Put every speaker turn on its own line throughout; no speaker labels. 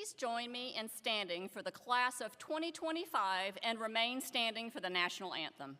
Please join me in standing for the class of 2025 and remain standing for the national anthem.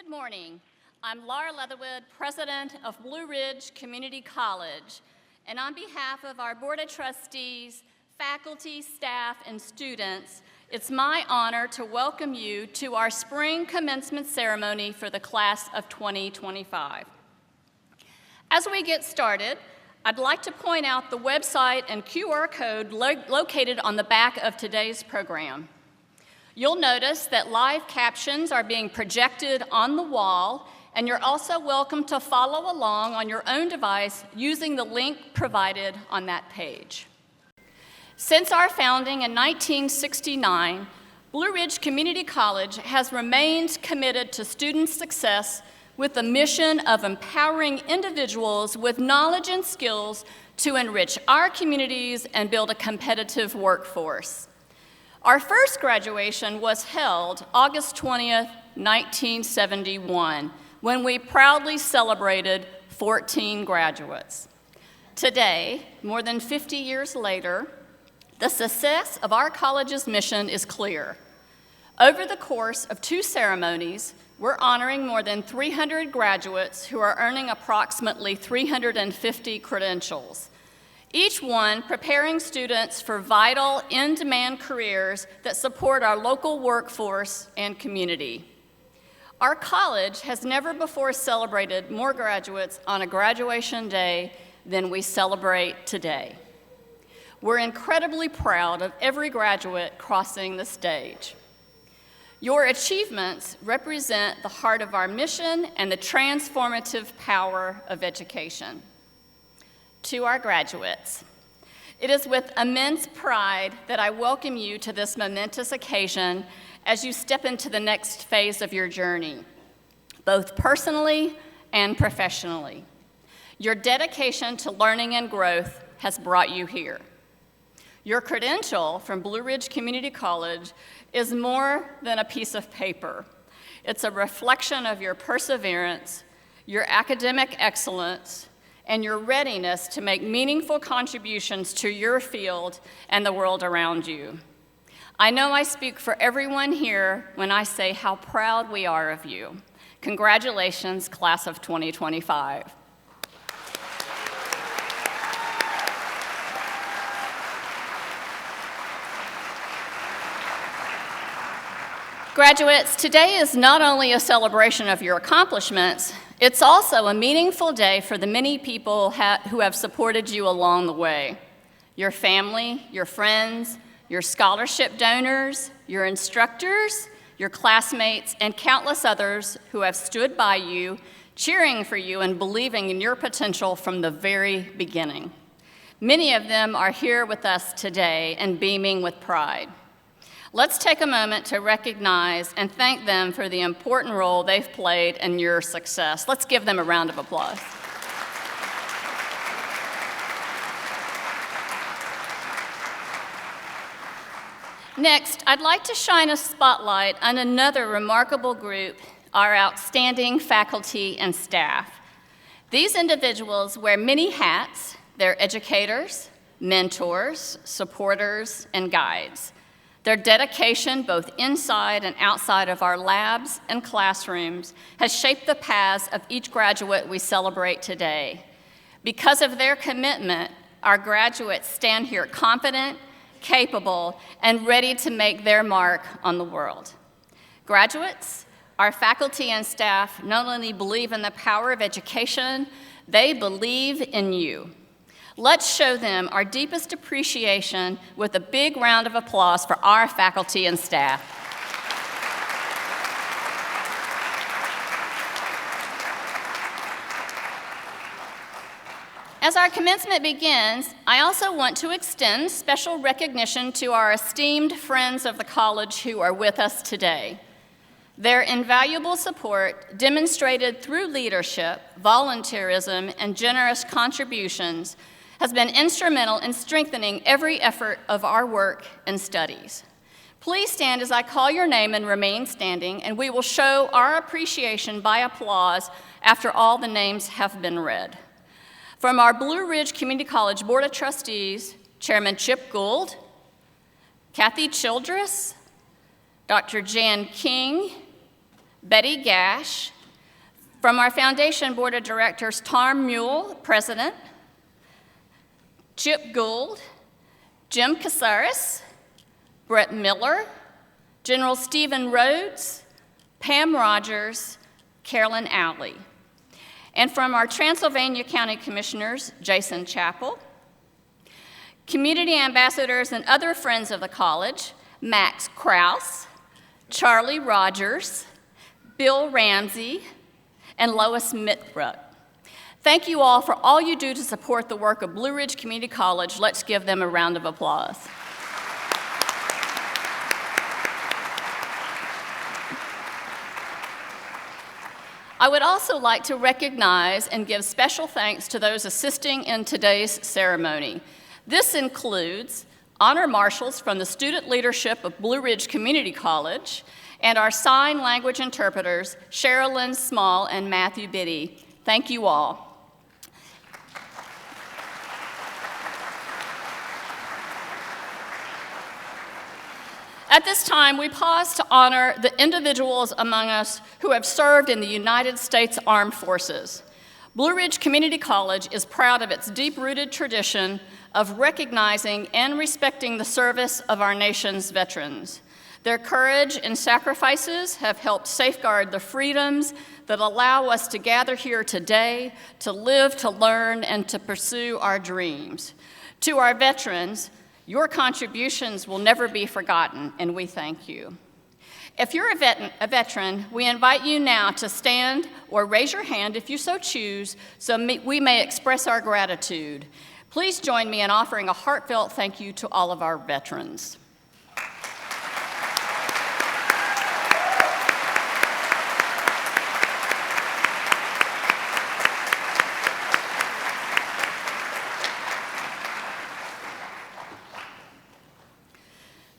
Good morning. I'm Laura Leatherwood, president of Blue Ridge Community College, and on behalf of our Board of Trustees, faculty, staff, and students, it's my honor to welcome you to our spring commencement ceremony for the class of 2025. As we get started, I'd like to point out the website and QR code located on the back of today's program. You'll notice that live captions are being projected on the wall, and you're also welcome to follow along on your own device using the link provided on that page. Since our founding in 1969, Blue Ridge Community College has remained committed to student success with the mission of empowering individuals with knowledge and skills to enrich our communities and build a competitive workforce. Our first graduation was held August 20th, 1971, when we proudly celebrated 14 graduates. Today, more than 50 years later, the success of our college's mission is clear. Over the course of 2 ceremonies, we're honoring more than 300 graduates who are earning approximately 350 credentials, each one preparing students for vital, in-demand careers that support our local workforce and community. Our college has never before celebrated more graduates on a graduation day than we celebrate today. We're incredibly proud of every graduate crossing the stage. Your achievements represent the heart of our mission and the transformative power of education. To our graduates, it is with immense pride that I welcome you to this momentous occasion as you step into the next phase of your journey, both personally and professionally. Your dedication to learning and growth has brought you here. Your credential from Blue Ridge Community College is more than a piece of paper. It's a reflection of your perseverance, your academic excellence, and your readiness to make meaningful contributions to your field and the world around you. I know I speak for everyone here when I say how proud we are of you. Congratulations, class of 2025. Graduates, today is not only a celebration of your accomplishments, it's also a meaningful day for the many people who have supported you along the way. Your family, your friends, your scholarship donors, your instructors, your classmates, and countless others who have stood by you, cheering for you and believing in your potential from the very beginning. Many of them are here with us today and beaming with pride. Let's take a moment to recognize and thank them for the important role they've played in your success. Let's give them a round of applause. Next, I'd like to shine a spotlight on another remarkable group, our outstanding faculty and staff. These individuals wear many hats. They're educators, mentors, supporters, and guides. Their dedication, both inside and outside of our labs and classrooms, has shaped the paths of each graduate we celebrate today. Because of their commitment, our graduates stand here confident, capable, and ready to make their mark on the world. Graduates, our faculty and staff not only believe in the power of education, they believe in you. Let's show them our deepest appreciation with a big round of applause for our faculty and staff. As our commencement begins, I also want to extend special recognition to our esteemed friends of the college who are with us today. Their invaluable support, demonstrated through leadership, volunteerism, and generous contributions, has been instrumental in strengthening every effort of our work and studies. Please stand as I call your name and remain standing, and we will show our appreciation by applause after all the names have been read. From our Blue Ridge Community College Board of Trustees, Chairman Chip Gould, Kathy Childress, Dr. Jan King, Betty Gash. From our Foundation Board of Directors, Tom Mule, President, Chip Gould, Jim Casares, Brett Miller, General Stephen Rhodes, Pam Rogers, Carolyn Alley. And from our Transylvania County Commissioners, Jason Chappell, community ambassadors and other friends of the college, Max Kraus, Charlie Rogers, Bill Ramsey, and Lois Mitbrook. Thank you all for all you do to support the work of Blue Ridge Community College. Let's give them a round of applause. I would also like to recognize and give special thanks to those assisting in today's ceremony. This includes honor marshals from the student leadership of Blue Ridge Community College and our sign language interpreters, Sherilyn Small and Matthew Biddy. Thank you all. At this time, we pause to honor the individuals among us who have served in the United States Armed Forces. Blue Ridge Community College is proud of its deep-rooted tradition of recognizing and respecting the service of our nation's veterans. Their courage and sacrifices have helped safeguard the freedoms that allow us to gather here today, to live, to learn, and to pursue our dreams. To our veterans, your contributions will never be forgotten, and we thank you. If you're a veteran, we invite you now to stand or raise your hand if you so choose, so we may express our gratitude. Please join me in offering a heartfelt thank you to all of our veterans.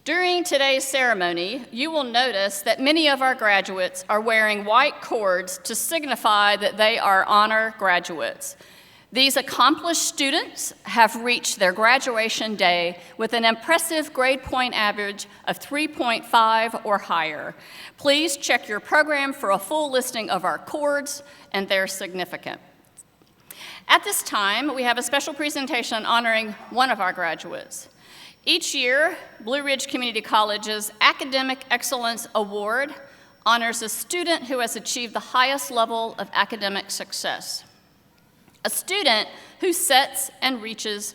During today's ceremony, you will notice that many of our graduates are wearing white cords to signify that they are honor graduates. These accomplished students have reached their graduation day with an impressive grade point average of 3.5 or higher. Please check your program for a full listing of our cords and their significance. At this time, we have a special presentation honoring one of our graduates. Each year, Blue Ridge Community College's Academic Excellence Award honors a student who has achieved the highest level of academic success. A student who sets and reaches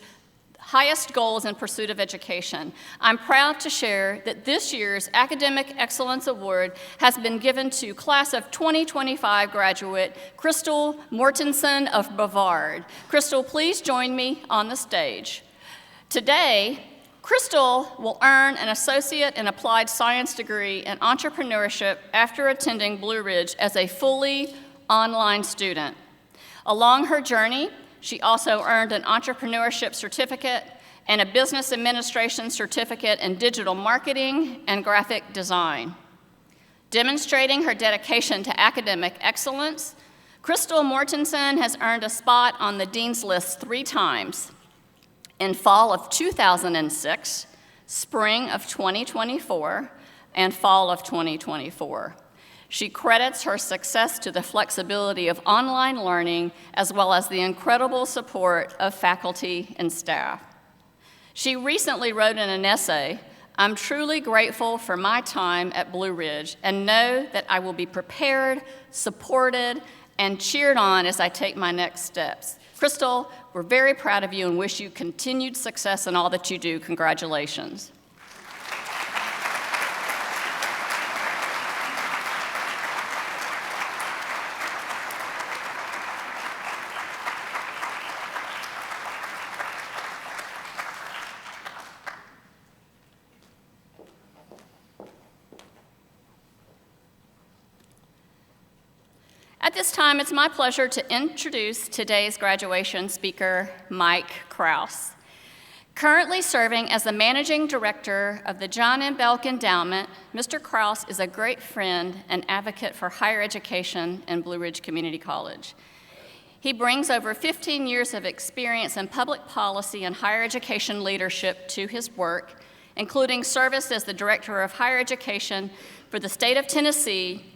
highest goals in pursuit of education. I'm proud to share that this year's Academic Excellence Award has been given to class of 2025 graduate Crystal Mortensen of Brevard. Crystal, please join me on the stage. Today, Crystal will earn an Associate in Applied Science degree in entrepreneurship after attending Blue Ridge as a fully online student. Along her journey, she also earned an entrepreneurship certificate and a business administration certificate in digital marketing and graphic design. Demonstrating her dedication to academic excellence, Crystal Mortensen has earned a spot on the Dean's List 3 times. In fall of 2006, spring of 2024, and fall of 2024. She credits her success to the flexibility of online learning as well as the incredible support of faculty and staff. She recently wrote in an essay, "I'm truly grateful for my time at Blue Ridge and know that I will be prepared, supported, and cheered on as I take my next steps." Crystal, we're very proud of you and wish you continued success in all that you do. Congratulations. At this time, it's my pleasure to introduce today's graduation speaker, Mike Kraus. Currently serving as the Managing Director of the John M. Belk Endowment, Mr. Kraus is a great friend and advocate for higher education in Blue Ridge Community College. He brings over 15 years of experience in public policy and higher education leadership to his work, including service as the Director of Higher Education for the state of Tennessee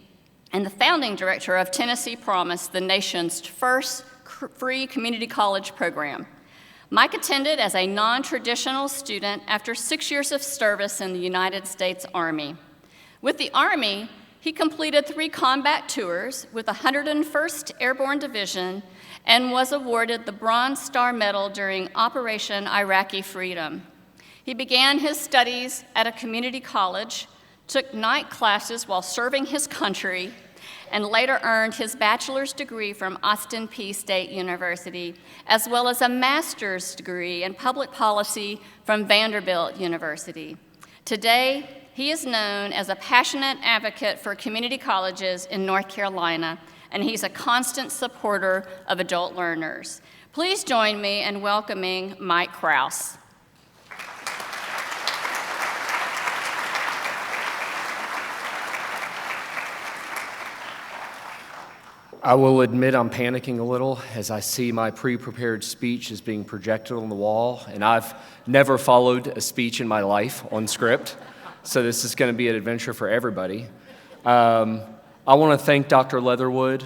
and the founding director of Tennessee Promise, the nation's first free community college program. Mike attended as a non-traditional student after 6 years of service in the United States Army. With the Army, he completed 3 combat tours with the 101st Airborne Division and was awarded the Bronze Star Medal during Operation Iraqi Freedom. He began his studies at a community college, took night classes while serving his country, and later earned his bachelor's degree from Austin Peay State University, as well as a master's degree in public policy from Vanderbilt University. Today, he is known as a passionate advocate for community colleges in North Carolina, and he's a constant supporter of adult learners. Please join me in welcoming Mike Kraus.
I will admit I'm panicking a little as I see my pre-prepared speech is being projected on the wall, and I've never followed a speech in my life on script, so this is going to be an adventure for everybody. I want to thank Dr. Leatherwood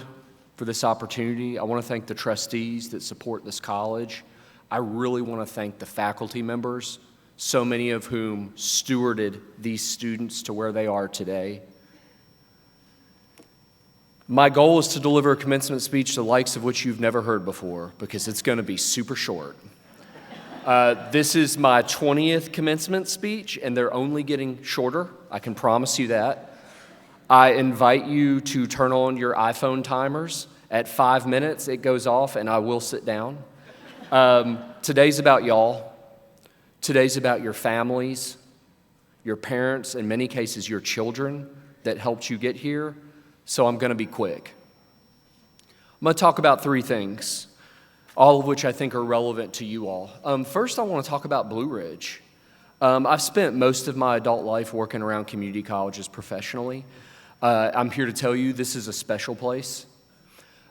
for this opportunity. I want to thank the trustees that support this college. I really want to thank the faculty members, so many of whom stewarded these students to where they are today. My goal is to deliver a commencement speech the likes of which you've never heard before, because it's going to be super short. This is my 20th commencement speech, and they're only getting shorter. I can promise you that. I invite you to turn on your iPhone timers. At 5 minutes, it goes off, and I will sit down. Today's about y'all. Today's about your families, your parents, in many cases, your children that helped you get here. So I'm going to be quick. I'm going to talk about three things, all of which I think are relevant to you all. First, I want to talk about Blue Ridge. I've spent most of my adult life working around community colleges professionally. I'm here to tell you this is a special place.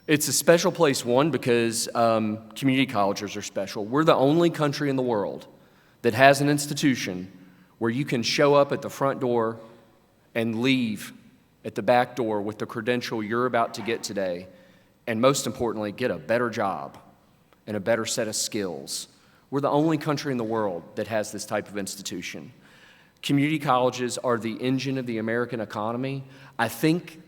It's a special place, one, because community colleges are special. We're the only country in the world that has an institution where you can show up at the front door and leave at the back door with the credential you're about to get today, and most importantly, get a better job and a better set of skills. We're the only country in the world that has this type of institution. Community colleges are the engine of the American economy. I think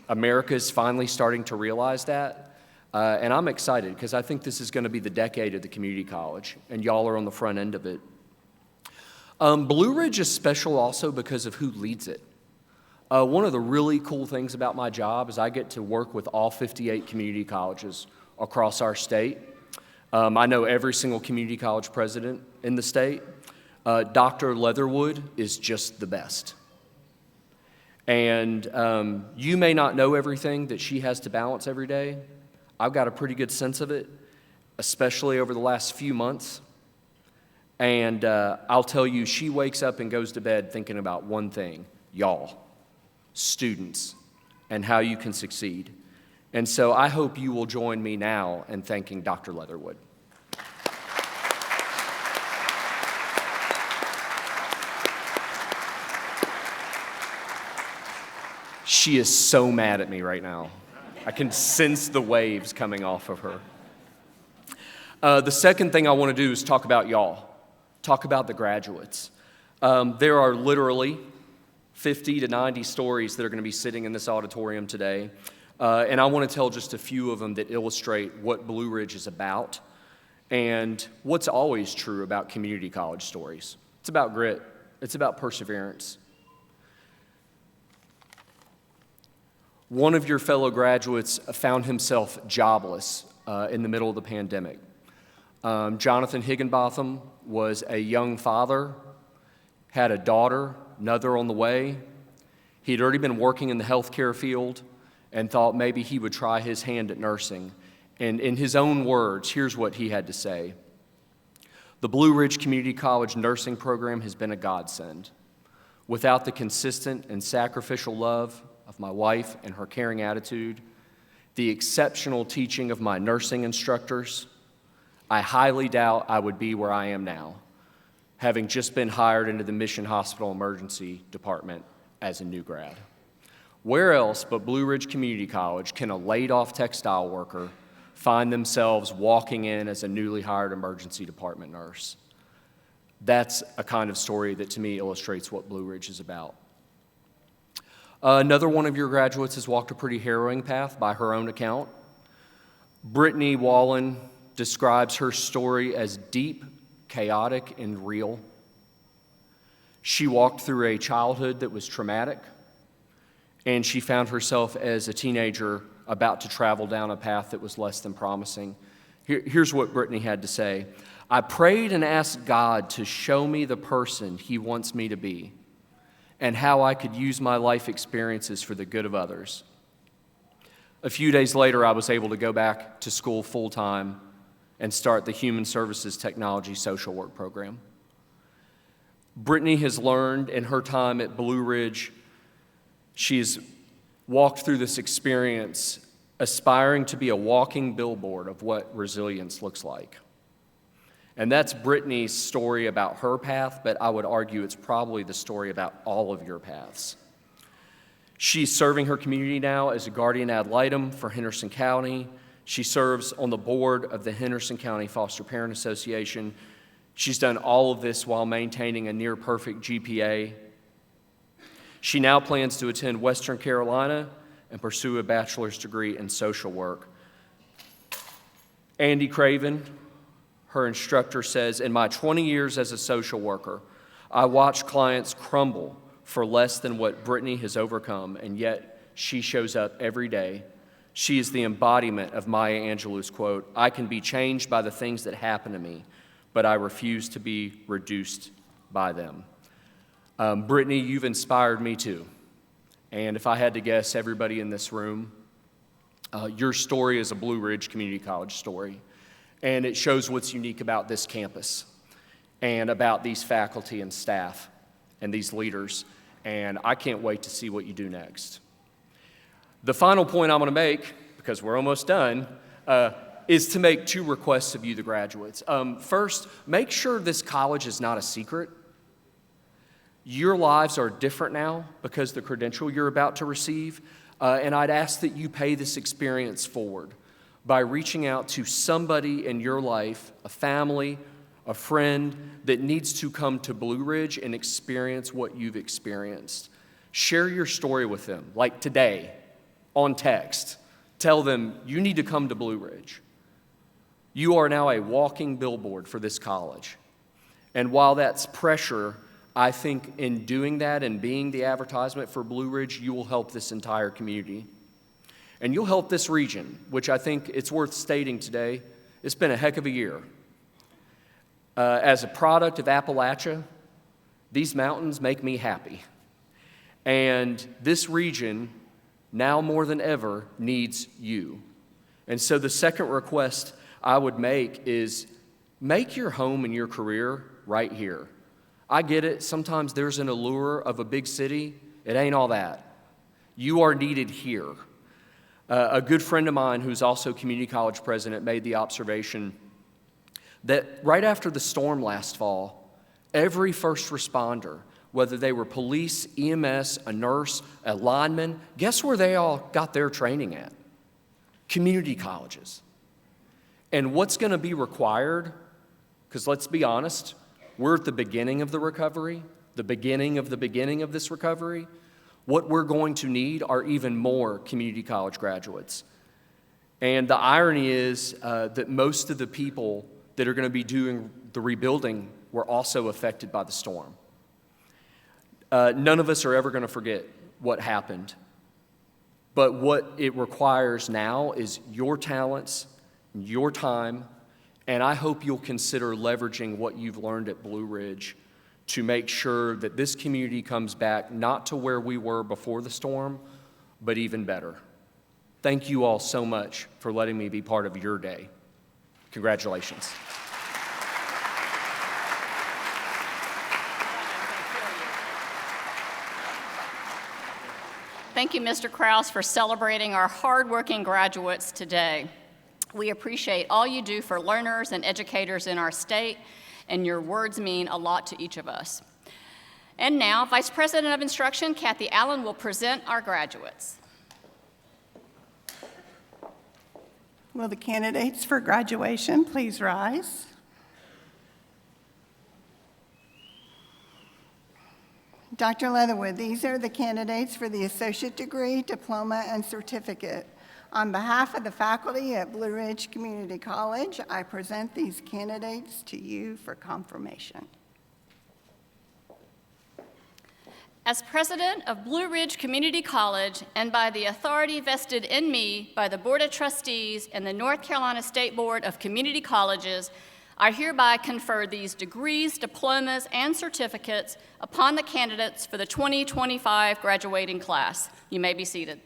America is finally starting to realize that, and I'm excited because I think this is going to be the decade of the community college, and y'all are on the front end of it. Blue Ridge is special also because of who leads it. One of the really cool things about my job is I get to work with all 58 community colleges across our state. I know every single community college president in the state. Dr. Leatherwood is just the best. And you may not know everything that she has to balance every day. I've got a pretty good sense of it, especially over the last few months. And I'll tell you, she wakes up and goes to bed thinking about one thing: y'all, students, and how you can succeed. And so I hope you will join me now in thanking Dr. Leatherwood. She is so mad at me right now. I can sense the waves coming off of her. The second thing I want to do is talk about y'all, talk about the graduates. There are literally 50 to 90 stories that are going to be sitting in this auditorium today. And I want to tell just a few of them that illustrate what Blue Ridge is about and what's always true about community college stories. It's about grit. It's about perseverance. One of your fellow graduates found himself jobless in the middle of the pandemic. Jonathan Higginbotham was a young father, had a daughter, another on the way. He'd already been working in the healthcare field and thought maybe he would try his hand at nursing. And in his own words, here's what he had to say: "The Blue Ridge Community College nursing program has been a godsend. Without the consistent and sacrificial love of my wife and her caring attitude, the exceptional teaching of my nursing instructors, I highly doubt I would be where I am now, having just been hired into the Mission Hospital Emergency Department as a new grad." Where else but Blue Ridge Community College can a laid-off textile worker find themselves walking in as a newly hired emergency department nurse? That's a kind of story that to me illustrates what Blue Ridge is about. Another one of your graduates has walked a pretty harrowing path by her own account. Brittany Wallen describes her story as deep, chaotic, and real. She walked through a childhood that was traumatic, and she found herself as a teenager about to travel down a path that was less than promising. Here's what Brittany had to say. I prayed and asked God to show me the person He wants me to be and how I could use my life experiences for the good of others. A few days later, I was able to go back to school full-time and start the Human Services Technology Social Work program. Brittany has learned in her time at Blue Ridge, she's walked through this experience aspiring to be a walking billboard of what resilience looks like. And that's Brittany's story about her path, but I would argue it's probably the story about all of your paths. She's serving her community now as a guardian ad litem for Henderson County. She serves on the board of the Henderson County Foster Parent Association. She's done all of this while maintaining a near-perfect GPA. She now plans to attend Western Carolina and pursue a bachelor's degree in social work. Andy Craven, her instructor, says, in my 20 years as a social worker, I watched clients crumble for less than what Brittany has overcome, and yet she shows up every day. She is the embodiment of Maya Angelou's quote, I can be changed by the things that happen to me, but I refuse to be reduced by them. Brittany, you've inspired me too. And if I had to guess, everybody in this room, your story is a Blue Ridge Community College story. And it shows what's unique about this campus and about these faculty and staff and these leaders. And I can't wait to see what you do next. The final point I'm going to make, because we're almost done, is to make two requests of you, the graduates. First, make sure this college is not a secret. Your lives are different now because the credential you're about to receive, and I'd ask that you pay this experience forward by reaching out to somebody in your life, a family, a friend that needs to come to Blue Ridge and experience what you've experienced. Share your story with them, like today, on text. Tell them you need to come to Blue Ridge. You are now a walking billboard for this college. And while that's pressure, I think in doing that and being the advertisement for Blue Ridge, you will help this entire community. And you'll help this region, which I think it's worth stating today. It's been a heck of a year. As a product of Appalachia, these mountains make me happy. And this region, now more than ever, needs you. And so the second request I would make is make your home and your career right here. I get it. Sometimes there's an allure of a big city. It ain't all that. You are needed here. A good friend of mine who's also community college president made the observation that right after the storm last fall, every first responder, whether they were police, EMS, a nurse, a lineman, guess where they all got their training at? Community colleges. And what's going to be required, because let's be honest, we're at the beginning of the recovery, the beginning of this recovery. What we're going to need are even more community college graduates. And the irony is that most of the people that are going to be doing the rebuilding were also affected by the storm. None of us are ever going to forget what happened. But what it requires now is your talents, your time, and I hope you'll consider leveraging what you've learned at Blue Ridge to make sure that this community comes back not to where we were before the storm, but even better. Thank you all so much for letting me be part of your day. Congratulations.
Thank you, Mr. Kraus, for celebrating our hardworking graduates today. We appreciate all you do for learners and educators in our state, and your words mean a lot to each of us. And now, Vice President of Instruction, Kathy Allen, will present our graduates.
Will the candidates for graduation please rise? Dr. Leatherwood, these are the candidates for the associate degree, diploma, and certificate. On behalf of the faculty at Blue Ridge Community College, I present these candidates to you for confirmation.
As president of Blue Ridge Community College and by the authority vested in me by the Board of Trustees and the North Carolina State Board of Community Colleges, I hereby confer these degrees, diplomas, and certificates upon the candidates for the 2025 graduating class. You may be seated.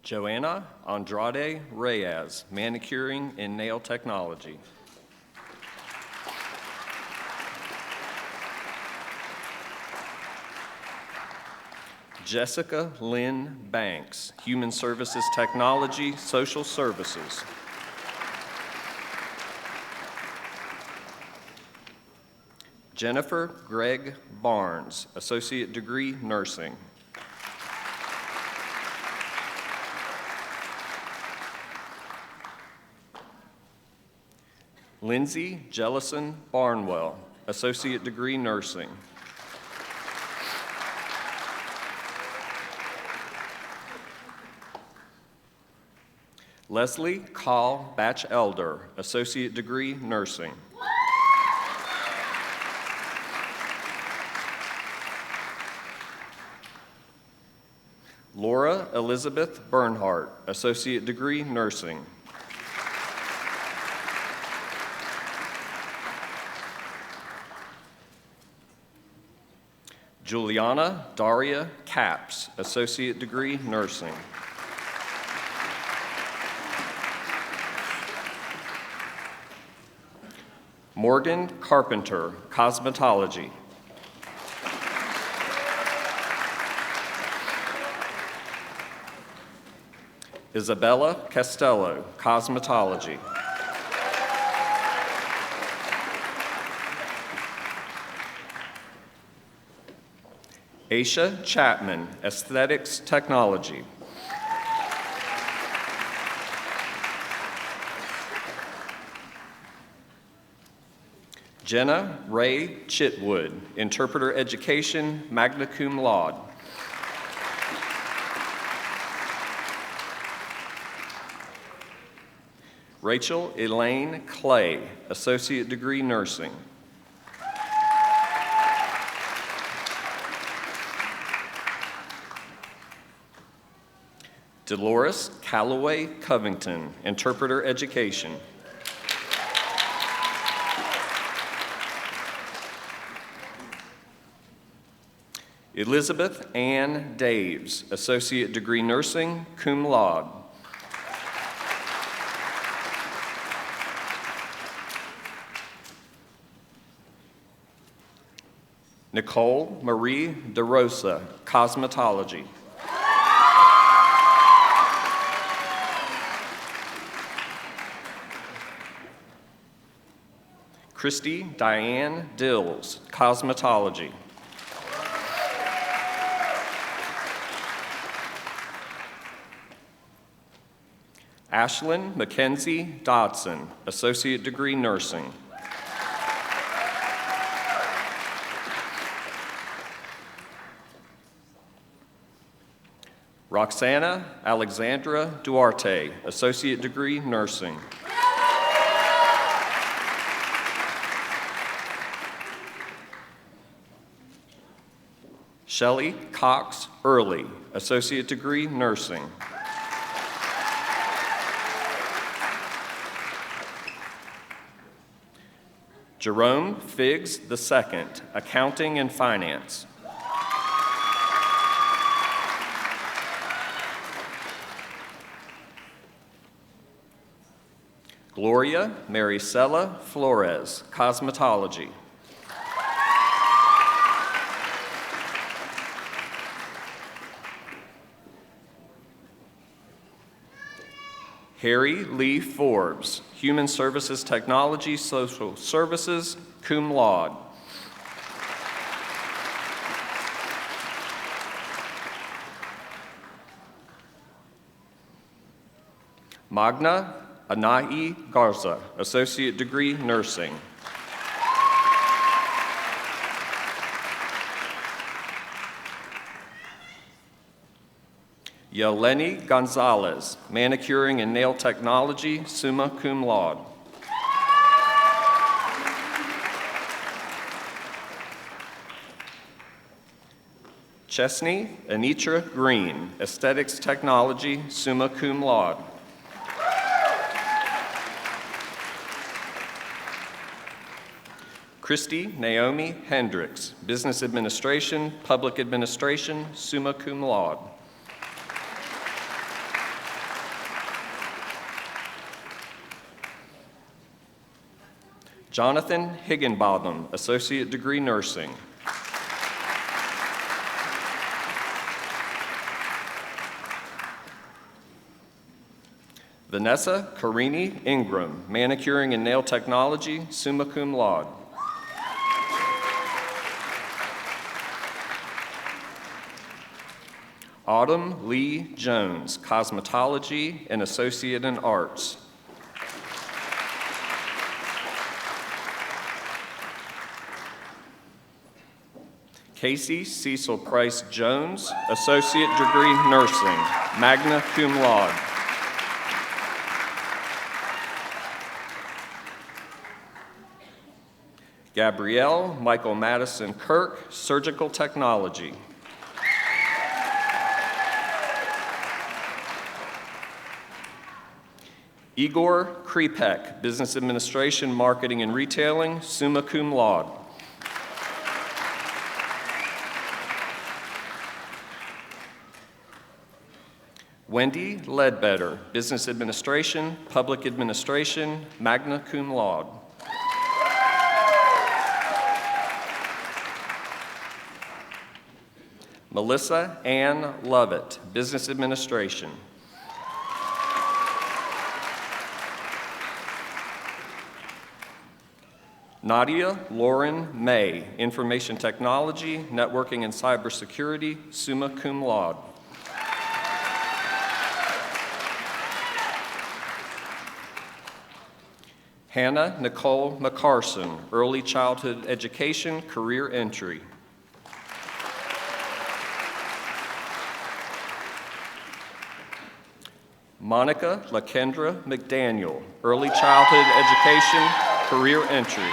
Joanna Andrade Reyes, Manicuring and Nail Technology. Jessica Lynn Banks, Human Services Technology, Social Services. Jennifer Greg Barnes, Associate Degree, Nursing. Lindsay Jellison Barnwell, Associate Degree, Nursing. Leslie Call Batchelder, Associate Degree, Nursing. Laura Elizabeth Bernhardt, Associate Degree, Nursing. Juliana Daria Capps, Associate Degree, Nursing. Morgan Carpenter, Cosmetology. Isabella Castello, Cosmetology. Aisha Chapman, Aesthetics Technology. Jenna Ray Chitwood, Interpreter Education, magna cum laude. Rachel Elaine Clay, Associate Degree, Nursing. Dolores Calloway Covington, Interpreter Education. Elizabeth Ann Daves, Associate Degree, Nursing, cum laude. Nicole Marie DeRosa, Cosmetology. Christy Diane Dills, Cosmetology. Ashlyn Mackenzie Dodson, Associate Degree, Nursing. Roxana Alexandra Duarte, Associate Degree, Nursing. Shelley Cox Early, associate degree, nursing. Jerome Figgs II, accounting and finance. Gloria Maricela Flores, cosmetology. Harry Lee Forbes, human services technology, social services, cum laude. Magna Anahi Garza, associate degree, nursing. Yeleni Gonzalez, manicuring and nail technology, summa cum laude. Chesney Anitra Green, aesthetics technology, summa cum laude. Christy Naomi Hendricks, business administration, public administration, summa cum laude. Jonathan Higginbotham, associate degree, nursing. Vanessa Carini Ingram, manicuring and nail technology, summa cum laude. Autumn Lee Jones, cosmetology and associate in arts. Casey Cecil Price Jones, associate degree, nursing, magna cum laude. Gabrielle Michael Madison Kirk, surgical technology. Igor Krepek, business administration, marketing and retailing, summa cum laude. Wendy Ledbetter, business administration, public administration, magna cum laude. Melissa Ann Lovett, business administration. Nadia Lauren May, information technology, networking and cybersecurity, summa cum laude. Hannah Nicole McCarson, early childhood education, career entry. Monica LaKendra McDaniel, early childhood education, career entry.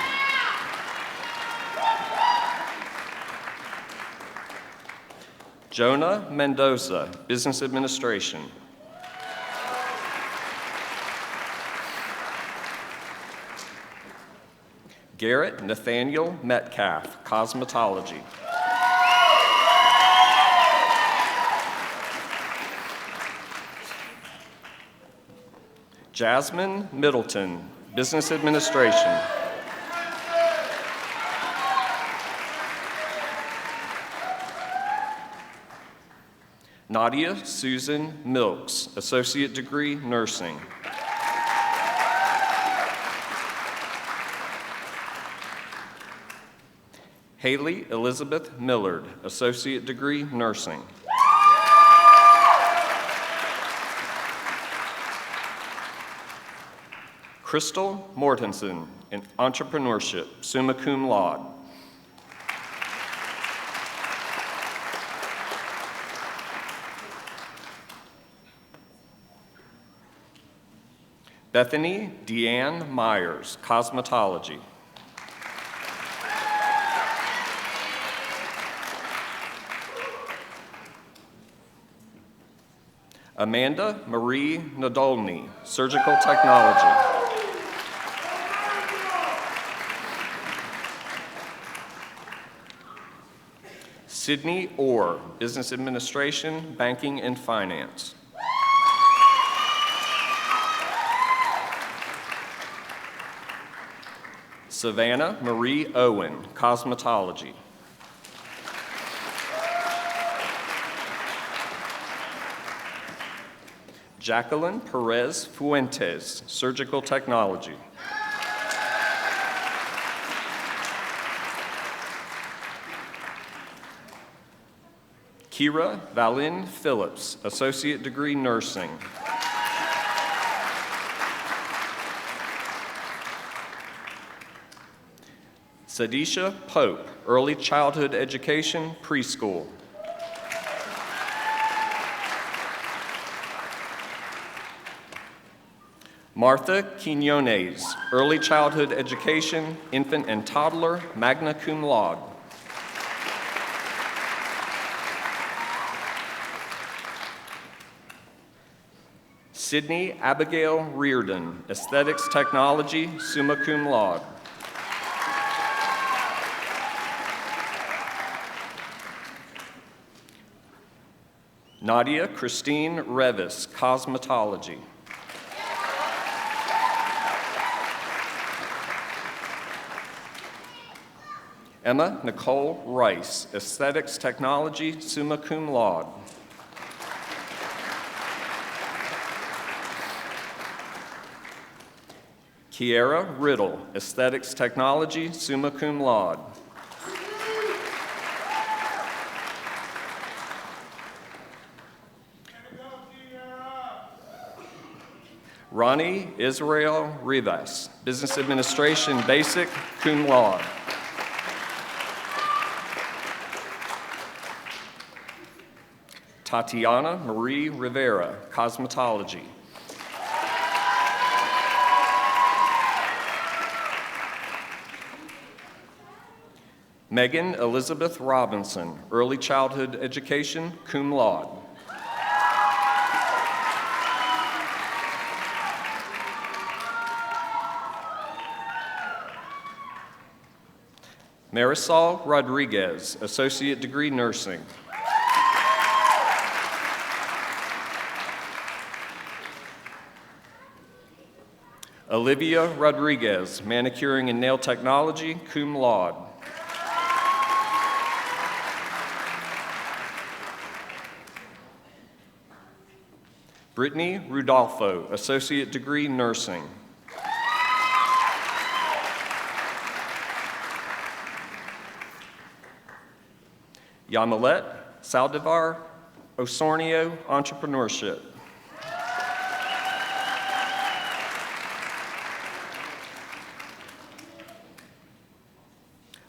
Jonah Mendoza, business administration. Garrett Nathaniel Metcalf, cosmetology. Jasmine Middleton, business administration. Nadia Susan Milks, associate degree, nursing. Haley Elizabeth Millard, associate degree, nursing. Crystal Mortensen, in entrepreneurship, summa cum laude. Bethany Deanne Myers, cosmetology. Amanda Marie Nadolny, Surgical Technology. Sydney Orr, Business Administration, Banking and Finance. Savannah Marie Owen, Cosmetology. Jacqueline Perez Fuentes, Surgical Technology. Kira Valin Phillips, Associate Degree Nursing. Sadisha Pope, Early Childhood Education, Preschool. Martha Quinones, Early Childhood Education, Infant and Toddler, magna cum laude. Sydney Abigail Reardon, Aesthetics Technology, summa cum laude. Nadia Christine Revis, Cosmetology. Emma Nicole Rice, Aesthetics Technology, summa cum laude. Kiera Riddle, Aesthetics Technology, summa cum laude. Ronnie Israel Rivas, Business Administration, Basic, cum laude. Tatiana Marie Rivera, Cosmetology. Megan Elizabeth Robinson, Early Childhood Education, cum laude. Marisol Rodriguez, Associate Degree Nursing. Olivia Rodriguez, Manicuring and Nail Technology, cum laude. Brittany Rudolfo, Associate Degree Nursing. Yamilet Saldivar Osornio, Entrepreneurship.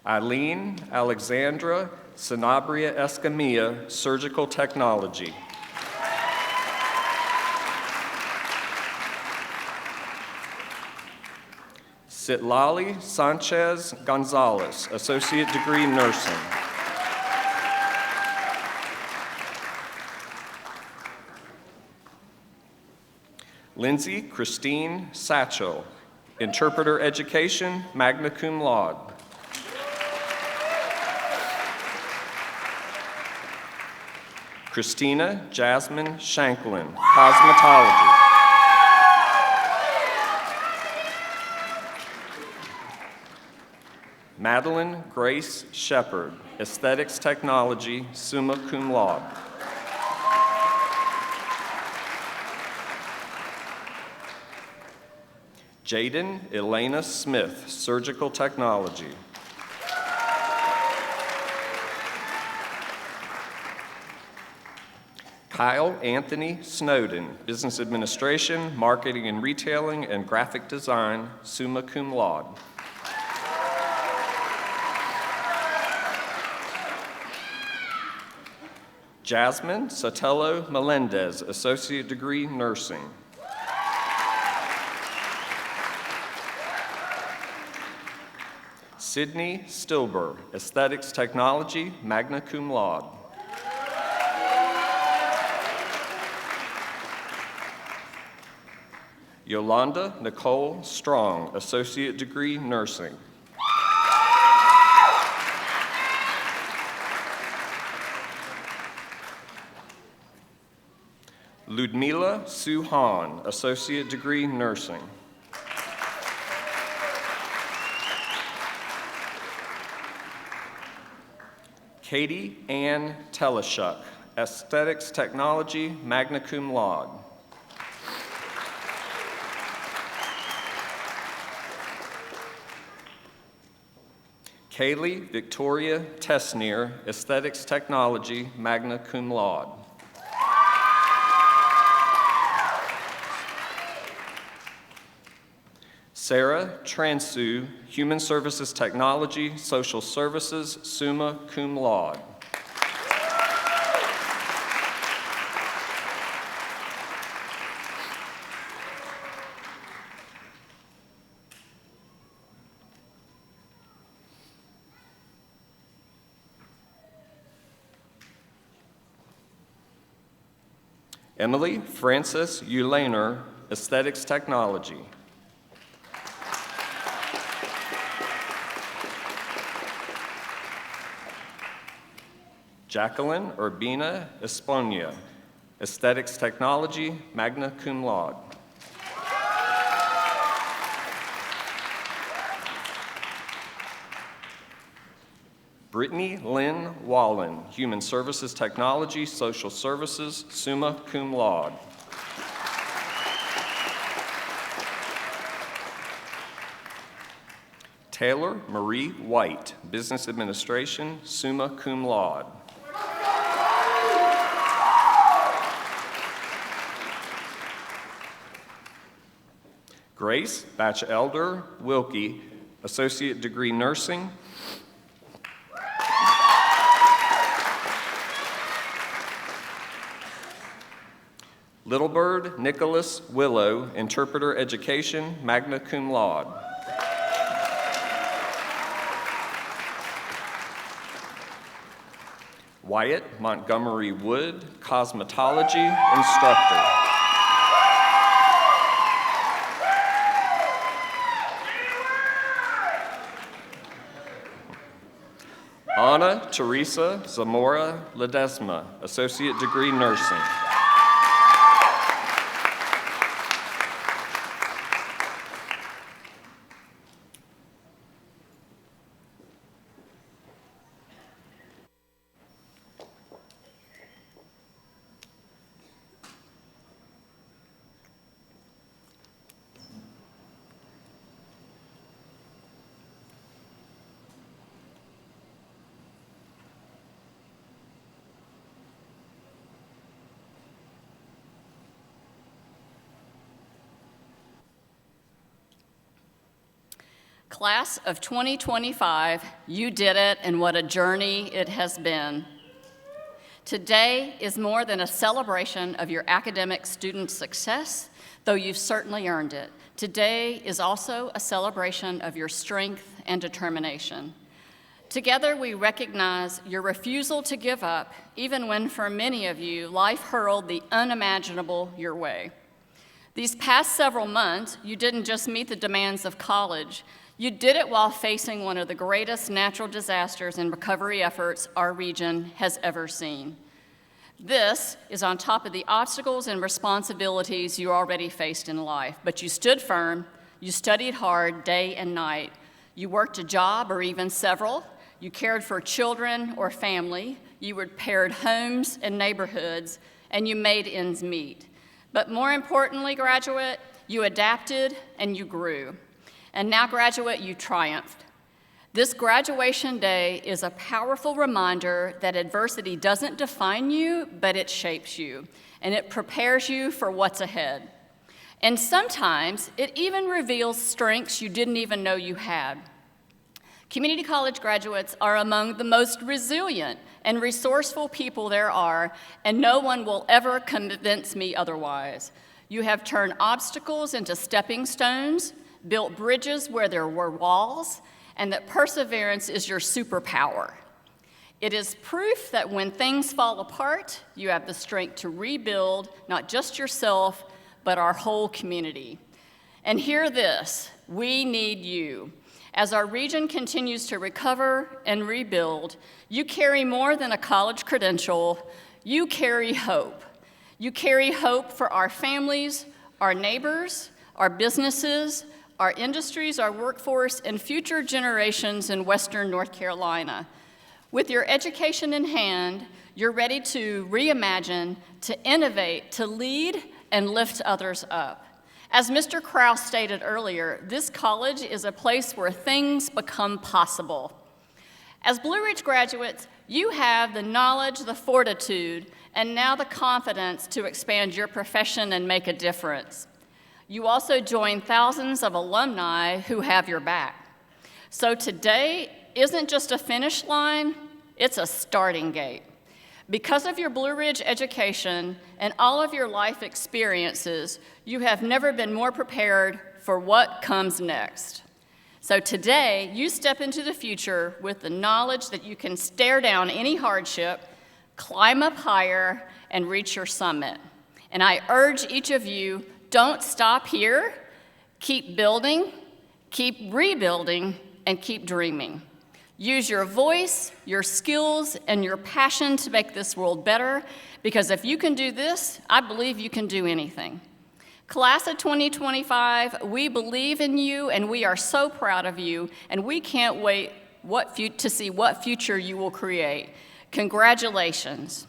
Eileen Alexandra Sanabria Escamilla, Surgical Technology. Citlali Sanchez Gonzalez, Associate Degree Nursing. Lindsay Christine Satchel, Interpreter Education, magna cum laude. Christina Jasmine Shanklin, Cosmetology. Madeline Grace Shepard, Aesthetics Technology, summa cum laude. Jaden Elena Smith, Surgical Technology. Kyle Anthony Snowden, Business Administration, Marketing and Retailing, and Graphic Design, summa cum laude. Jasmine Sotelo Melendez, Associate Degree Nursing. Sydney Stilber, Aesthetics Technology, magna cum laude. Yolanda Nicole Strong, Associate Degree, Nursing. Ludmila Suhan, Associate Degree, Nursing. Katie Ann Teleshuk, Aesthetics Technology, magna cum laude. Kaylee Victoria Tesnier, Aesthetics Technology, magna cum laude. Sarah Transu, Human Services Technology, Social Services, summa cum laude. Emily Frances Ulaner, Aesthetics Technology. Jacqueline Urbina Esponia, Aesthetics Technology, magna cum laude. Brittany Lynn Wallen, Human Services Technology, Social Services, summa cum laude. Taylor Marie White, Business Administration, summa cum laude. Grace Batchelder Wilkie, Associate Degree, Nursing. Littlebird Nicholas Willow, Interpreter Education, magna cum laude. Wyatt Montgomery Wood, Cosmetology Instructor. Ana Teresa Zamora Ledesma, Associate Degree, Nursing.
Class of 2025, you did it, and what a journey it has been. Today is more than a celebration of your academic student success, though you've certainly earned it. Today is also a celebration of your strength and determination. Together, we recognize your refusal to give up, even when for many of you, life hurled the unimaginable your way. These past several months, you didn't just meet the demands of college, you did it while facing one of the greatest natural disasters and recovery efforts our region has ever seen. This is on top of the obstacles and responsibilities you already faced in life, but you stood firm, you studied hard day and night, you worked a job or even several, you cared for children or family, you repaired homes and neighborhoods, and you made ends meet. But more importantly, graduate, you adapted and you grew. And now, graduate, you triumphed. This graduation day is a powerful reminder that adversity doesn't define you, but it shapes you, and it prepares you for what's ahead. And sometimes it even reveals strengths you didn't even know you had. Community college graduates are among the most resilient and resourceful people there are, and no one will ever convince me otherwise. You have turned obstacles into stepping stones, built bridges where there were walls, and that perseverance is your superpower. It is proof that when things fall apart, you have the strength to rebuild not just yourself, but our whole community. And hear this, we need you. As our region continues to recover and rebuild, you carry more than a college credential, you carry hope. You carry hope for our families, our neighbors, our businesses, our industries, our workforce, and future generations in Western North Carolina. With your education in hand, you're ready to reimagine, to innovate, to lead, and lift others up. As Mr. Krause stated earlier, this college is a place where things become possible. As Blue Ridge graduates, you have the knowledge, the fortitude, and now the confidence to expand your profession and make a difference. You also join thousands of alumni who have your back. So today isn't just a finish line, it's a starting gate. Because of your Blue Ridge education and all of your life experiences, you have never been more prepared for what comes next. So today, you step into the future with the knowledge that you can stare down any hardship, climb up higher, and reach your summit. And I urge each of you, don't stop here. Keep building, keep rebuilding, and keep dreaming. Use your voice, your skills, and your passion to make this world better, because if you can do this, I believe you can do anything. Class of 2025, we believe in you, and we are so proud of you, and we can't wait to see what future you will create. Congratulations.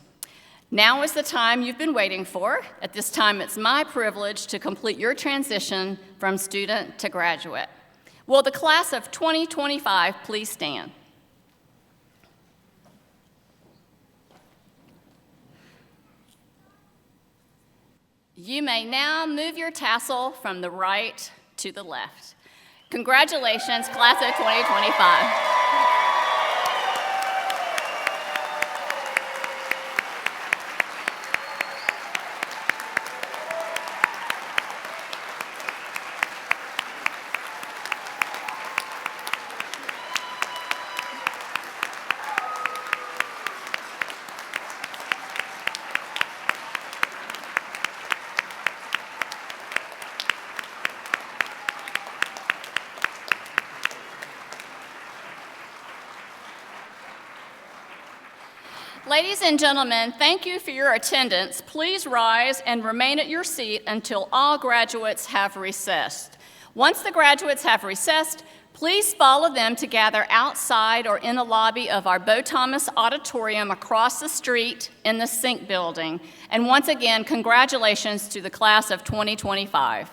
Now is the time you've been waiting for. At this time, it's my privilege to complete your transition from student to graduate. Will the class of 2025 please stand? You may now move your tassel from the right to the left. Congratulations, class of 2025. Ladies and gentlemen, thank you for your attendance. Please rise and remain at your seat until all graduates have recessed. Once the graduates have recessed, please follow them to gather outside or in the lobby of our Bo Thomas Auditorium across the street in the Sync building. And once again, congratulations to the class of 2025.